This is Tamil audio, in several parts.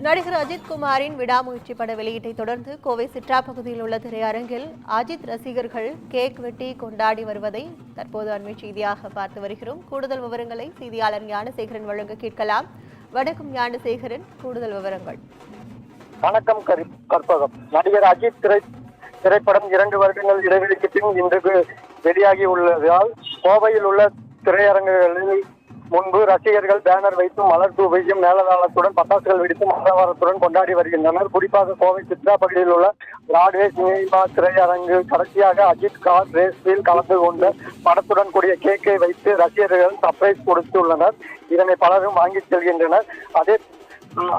நடிகர் அஜித் குமாரின் விடாமுயற்சி பட வெளியீட்டை தொடர்ந்து கோவை சிட்ரா பகுதியில் உள்ள திரையரங்கில் அஜித் ரசிகர்கள் கேக் வெட்டி கொண்டாடி வருவதை தற்போது அண்மை செய்தியாக பார்த்து வருகிறோம். கூடுதல் விவரங்களை செய்தியாளர் ஞானசேகரன் வழங்க கேட்கலாம். வணக்கம் ஞானசேகரன், கூடுதல் விவரங்கள். வணக்கம் கற்பகம். நடிகர் அஜித் திரைப்படம் 2 வருடங்கள் இடைவெளிக்கு பின் இன்று வெளியாகி உள்ளதால் கோவையில் உள்ள திரையரங்குகளில் முன்பு ரசிகர்கள் பேனர் வைத்தும் மலர் தூவையும் மேலதாளத்துடன் பட்டாசுகள் வெடித்தும் ஆரவாரத்துடன் கொண்டாடி வருகின்றனர். குறிப்பாக கோவை சித்ரா பகுதியில் உள்ள பிராட்வே சினிமா திரையரங்கு கடைசியாக அஜித் கார் ரேஸில் கலந்து கொண்ட படத்துடன் கூடிய கேக்கை வைத்து ரசிகர்கள் சர்ப்ரைஸ் கொடுத்துள்ளனர். இதனை பலரும் வாங்கிச் செல்கின்றனர்.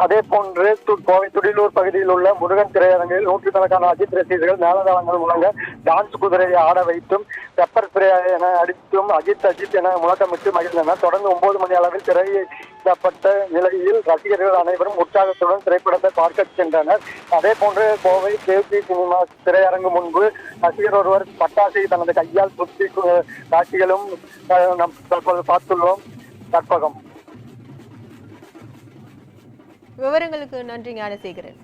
அதே போன்று கோவை துடிலூர் பகுதியில் உள்ள முருகன் திரையரங்கில் நூற்றுக்கணக்கான அஜித் ரசிகர்கள் மேலதாளங்கள் முழங்க டான்ஸ் குதிரையை ஆட வைத்தும் பெப்பர் ஸ்ப்ரே என அடித்தும் அஜித் என முழக்கமிட்டு மகிழ்ந்தனர். தொடர்ந்து 9 மணி அளவில் திரையிடப்பட்ட நிலையில் ரசிகர்கள் அனைவரும் உற்சாகத்துடன் திரைப்படத்தை பார்க்க சென்றனர். அதே போன்று கோவை கேபி சினிமா திரையரங்கு முன்பு ரசிகர் ஒருவர் பட்டாசை தனது கையால் சுற்றி காட்சிகளும் தற்போது பார்த்துள்ளோம். கற்பகம். விவரங்களுக்கு நன்றி ஞானசேகரன்.